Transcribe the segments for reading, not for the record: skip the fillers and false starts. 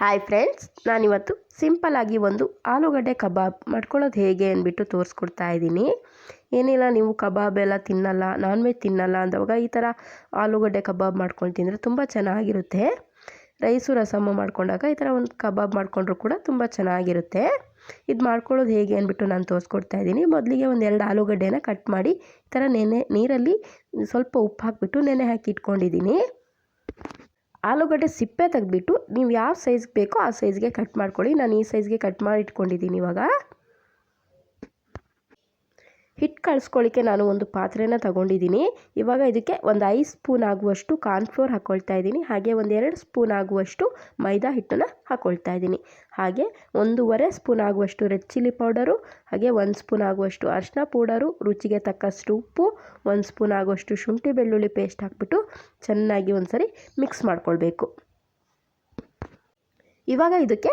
Hi friends, ನಾನಿವತ್ತು ಸಿಂಪಲ್ಲಾಗಿ ಒಂದು ಆಲೂಗಡ್ಡೆ ಕಬಾಬ್ ಮಾಡ್ಕೊಳ್ಳೋದು ಹೇಗೆ ಅಂದ್ಬಿಟ್ಟು ತೋರಿಸ್ಕೊಡ್ತಾ ಇದ್ದೀನಿ. ಏನಿಲ್ಲ, ನೀವು ಕಬಾಬ್ ಎಲ್ಲ ತಿನ್ನಲ್ಲ, ನಾನ್ ವೆಜ್ ತಿನ್ನಲ್ಲ ಅಂದವಾಗ ಈ ಥರ ಆಲೂಗಡ್ಡೆ ಕಬಾಬ್ ಮಾಡ್ಕೊಂಡು ತಿಂದರೆ ತುಂಬ ಚೆನ್ನಾಗಿರುತ್ತೆ. ರೈಸು ರಸಮ್ಮು ಮಾಡ್ಕೊಂಡಾಗ ಈ ಥರ ಒಂದು ಕಬಾಬ್ ಮಾಡಿಕೊಂಡ್ರು ಕೂಡ ತುಂಬ ಚೆನ್ನಾಗಿರುತ್ತೆ. ಇದು ಮಾಡ್ಕೊಳ್ಳೋದು ಹೇಗೆ ಅಂದ್ಬಿಟ್ಟು ನಾನು ತೋರಿಸ್ಕೊಡ್ತಾ ಇದ್ದೀನಿ. ಮೊದಲಿಗೆ ಒಂದು 2 ಆಲೂಗಡ್ಡೆನ ಕಟ್ ಮಾಡಿ ಈ ಥರ ನೀರಲ್ಲಿ ಸ್ವಲ್ಪ ಉಪ್ಪು ಹಾಕಿಬಿಟ್ಟು ನೆನೆ ಹಾಕಿ ಇಟ್ಕೊಂಡಿದ್ದೀನಿ. ಆಲೂಗಡ್ಡೆ ಸಿಪ್ಪೆ ತೆಗೆದ್ಬಿಟ್ಟು ನೀವು ಯಾವ ಸೈಜ್ಗೆ ಬೇಕೋ ಆ ಸೈಜ್ಗೆ ಕಟ್ ಮಾಡ್ಕೊಳ್ಳಿ. ನಾನು ಈ ಸೈಜ್ಗೆ ಕಟ್ ಮಾಡಿ ಇಟ್ಕೊಂಡಿದ್ದೀನಿ. ಇವಾಗ ಹಿಟ್ಟು ಕಳಿಸ್ಕೊಳ್ಳಿಕ್ಕೆ ನಾನು ಒಂದು ಪಾತ್ರೆನ ತಗೊಂಡಿದ್ದೀನಿ. ಇವಾಗ ಇದಕ್ಕೆ ಒಂದು 5 ಸ್ಪೂನ್ ಆಗುವಷ್ಟು ಕಾರ್ನ್ಫ್ಲೋರ್ ಹಾಕ್ಕೊಳ್ತಾ ಇದ್ದೀನಿ. ಹಾಗೆ ಒಂದು 2 ಸ್ಪೂನ್ ಆಗುವಷ್ಟು ಮೈದಾ ಹಿಟ್ಟನ್ನು ಹಾಕ್ಕೊಳ್ತಾ ಇದ್ದೀನಿ. ಹಾಗೆ 1.5 ಸ್ಪೂನ್ ಆಗುವಷ್ಟು ರೆಡ್ ಚಿಲ್ಲಿ ಪೌಡರು, ಹಾಗೆ 1 ಸ್ಪೂನ್ ಆಗುವಷ್ಟು ಅರಿಶಿನ ಪೌಡರು, ರುಚಿಗೆ ತಕ್ಕಷ್ಟು ಉಪ್ಪು, 1 ಸ್ಪೂನ್ ಆಗುವಷ್ಟು ಶುಂಠಿ ಬೆಳ್ಳುಳ್ಳಿ ಪೇಸ್ಟ್ ಹಾಕ್ಬಿಟ್ಟು ಚೆನ್ನಾಗಿ ಒಂದ್ಸರಿ ಮಿಕ್ಸ್ ಮಾಡ್ಕೊಳ್ಬೇಕು. ಇವಾಗ ಇದಕ್ಕೆ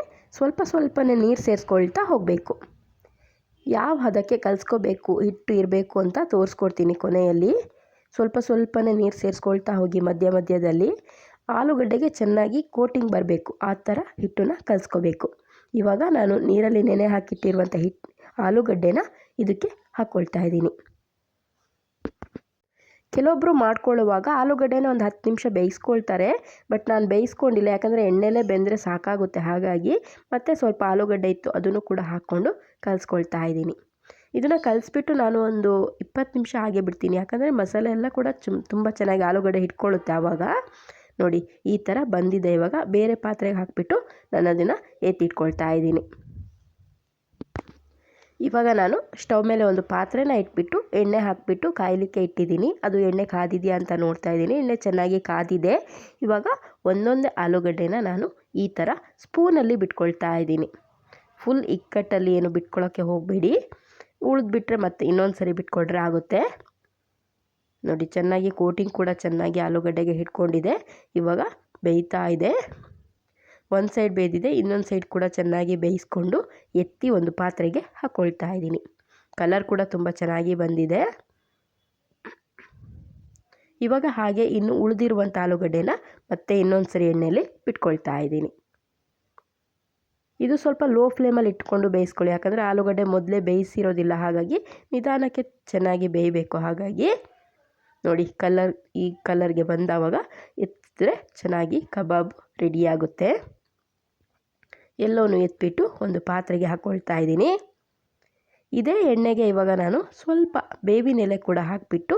ಸ್ವಲ್ಪನೇ ನೀರು ಸೇರಿಸ್ಕೊಳ್ತಾ ಹೋಗಬೇಕು. ಯಾವ ಹದಕ್ಕೆ ಕಲಿಸ್ಕೋಬೇಕು ಹಿಟ್ಟು ಇರಬೇಕು ಅಂತ ತೋರಿಸ್ಕೊಡ್ತೀನಿ ಕೊನೆಯಲ್ಲಿ. ಸ್ವಲ್ಪನೇ ನೀರು ಸೇರಿಸ್ಕೊಳ್ತಾ ಹೋಗಿ ಮಧ್ಯದಲ್ಲಿ. ಆಲೂಗಡ್ಡೆಗೆ ಚೆನ್ನಾಗಿ ಕೋಟಿಂಗ್ ಬರಬೇಕು, ಆ ಥರ ಹಿಟ್ಟನ್ನು ಕಲಿಸ್ಕೋಬೇಕು. ಇವಾಗ ನಾನು ನೀರಲ್ಲಿ ನೆನೆ ಹಾಕಿಟ್ಟಿರುವಂಥ ಆಲೂಗಡ್ಡೆನ ಇದಕ್ಕೆ ಹಾಕ್ಕೊಳ್ತಾ ಇದ್ದೀನಿ. ಕೆಲವೊಬ್ಬರು ಮಾಡ್ಕೊಳ್ಳುವಾಗ ಆಲೂಗಡ್ಡೆನ ಒಂದು 10 ನಿಮಿಷ ಬೇಯಿಸ್ಕೊಳ್ತಾರೆ. ಬಟ್ ನಾನು ಬೇಯಿಸ್ಕೊಂಡಿಲ್ಲ, ಯಾಕಂದರೆ ಎಣ್ಣೆಲೇ ಬೆಂದರೆ ಸಾಕಾಗುತ್ತೆ. ಹಾಗಾಗಿ ಮತ್ತೆ ಸ್ವಲ್ಪ ಆಲೂಗಡ್ಡೆ ಇತ್ತು, ಅದನ್ನು ಕೂಡ ಹಾಕ್ಕೊಂಡು ಕಲಿಸ್ಕೊಳ್ತಾ ಇದ್ದೀನಿ. ಇದನ್ನು ಕಲಿಸ್ಬಿಟ್ಟು ನಾನು ಒಂದು 20 ನಿಮಿಷ ಹಾಗೆ ಬಿಡ್ತೀನಿ. ಯಾಕಂದರೆ ಮಸಾಲೆ ಎಲ್ಲ ಕೂಡ ತುಂಬ ಚೆನ್ನಾಗಿ ಆಲೂಗಡ್ಡೆ ಹಿಡ್ಕೊಳ್ಳುತ್ತೆ. ಆವಾಗ ನೋಡಿ ಈ ಥರ ಬಂದಿದೆ. ಇವಾಗ ಬೇರೆ ಪಾತ್ರೆಗೆ ಹಾಕಿಬಿಟ್ಟು ನಾನು ಅದನ್ನು ಎತ್ತಿಟ್ಕೊಳ್ತಾ ಇದ್ದೀನಿ. ಇವಾಗ ನಾನು ಸ್ಟವ್ ಮೇಲೆ ಒಂದು ಪಾತ್ರೆನ ಇಟ್ಬಿಟ್ಟು ಎಣ್ಣೆ ಹಾಕಿಬಿಟ್ಟು ಕಾಯಲಿಕ್ಕೆ ಇಟ್ಟಿದ್ದೀನಿ. ಅದು ಎಣ್ಣೆ ಕಾದಿದೆಯಾ ಅಂತ ನೋಡ್ತಾ ಇದ್ದೀನಿ. ಎಣ್ಣೆ ಚೆನ್ನಾಗಿ ಕಾದಿದೆ. ಇವಾಗ ಒಂದೊಂದೇ ಆಲೂಗಡ್ಡೆನ ನಾನು ಈ ಥರ ಸ್ಪೂನಲ್ಲಿ ಬಿಟ್ಕೊಳ್ತಾ ಇದ್ದೀನಿ. ಫುಲ್ ಇಕ್ಕಟ್ಟಲ್ಲಿ ಏನು ಬಿಟ್ಕೊಳ್ಳೋಕ್ಕೆ ಹೋಗಬೇಡಿ. ಉಳಿದ್ಬಿಟ್ರೆ ಮತ್ತೆ ಇನ್ನೊಂದು ಸರಿ ಬಿಟ್ಕೊಂಡ್ರೆ ಆಗುತ್ತೆ. ನೋಡಿ ಚೆನ್ನಾಗಿ ಕೋಟಿಂಗ್ ಕೂಡ ಚೆನ್ನಾಗಿ ಆಲೂಗಡ್ಡೆಗೆ ಹಿಡ್ಕೊಂಡಿದೆ. ಇವಾಗ ಬೇಯ್ತಾ ಇದೆ. ಒಂದು ಸೈಡ್ ಬೇಯ್ದಿದೆ, ಇನ್ನೊಂದು ಸೈಡ್ ಕೂಡ ಚೆನ್ನಾಗಿ ಬೇಯಿಸ್ಕೊಂಡು ಎತ್ತಿ ಒಂದು ಪಾತ್ರೆಗೆ ಹಾಕ್ಕೊಳ್ತಾ ಇದ್ದೀನಿ. ಕಲರ್ ಕೂಡ ತುಂಬ ಚೆನ್ನಾಗಿ ಬಂದಿದೆ. ಇವಾಗ ಹಾಗೆ ಇನ್ನು ಉಳಿದಿರುವಂಥ ಆಲೂಗಡ್ಡೆನ ಮತ್ತೆ ಇನ್ನೊಂದು ಸರಿ ಎಣ್ಣೆಯಲ್ಲಿ ಬಿಟ್ಕೊಳ್ತಾ ಇದ್ದೀನಿ. ಇದು ಸ್ವಲ್ಪ ಲೋ ಫ್ಲೇಮಲ್ಲಿ ಇಟ್ಕೊಂಡು ಬೇಯಿಸ್ಕೊಳ್ಳಿ. ಯಾಕಂದರೆ ಆಲೂಗಡ್ಡೆ ಮೊದಲೇ ಬೇಯಿಸಿರೋದಿಲ್ಲ, ಹಾಗಾಗಿ ನಿಧಾನಕ್ಕೆ ಚೆನ್ನಾಗಿ ಬೇಯಬೇಕು. ಹಾಗಾಗಿ ನೋಡಿ ಈ ಕಲರ್ಗೆ ಬಂದಾವಾಗ ಎತ್ತಿದ್ರೆ ಚೆನ್ನಾಗಿ ಕಬಾಬ್ ರೆಡಿಯಾಗುತ್ತೆ. ಎಲ್ಲವೂ ಎತ್ಬಿಟ್ಟು ಒಂದು ಪಾತ್ರೆಗೆ ಹಾಕ್ಕೊಳ್ತಾ ಇದ್ದೀನಿ. ಇದೇ ಎಣ್ಣೆಗೆ ಇವಾಗ ನಾನು ಸ್ವಲ್ಪ ಬೇವಿನ ಎಲೆ ಕೂಡ ಹಾಕಿಬಿಟ್ಟು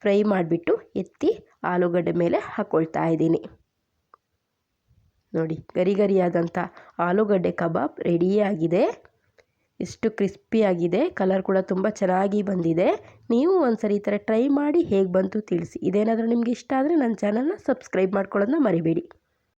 ಫ್ರೈ ಮಾಡಿಬಿಟ್ಟು ಎತ್ತಿ ಆಲೂಗಡ್ಡೆ ಮೇಲೆ ಹಾಕ್ಕೊಳ್ತಾ ಇದ್ದೀನಿ. ನೋಡಿ ಗರಿಯಾದಂಥ ಆಲೂಗಡ್ಡೆ ಕಬಾಬ್ ರೆಡಿಯಾಗಿದೆ. ಎಷ್ಟು ಕ್ರಿಸ್ಪಿಯಾಗಿದೆ, ಕಲರ್ ಕೂಡ ತುಂಬ ಚೆನ್ನಾಗಿ ಬಂದಿದೆ. ನೀವು ಒಂದ್ಸರಿ ಈ ಥರ ಟ್ರೈ ಮಾಡಿ ಹೇಗೆ ಬಂತು ತಿಳಿಸಿ. ಇದೇನಾದರೂ ನಿಮಗೆ ಇಷ್ಟ ಆದರೆ ನನ್ನ ಚಾನಲ್ನ ಸಬ್ಸ್ಕ್ರೈಬ್ ಮಾಡ್ಕೊಳ್ಳೋದನ್ನ ಮರಿಬೇಡಿ.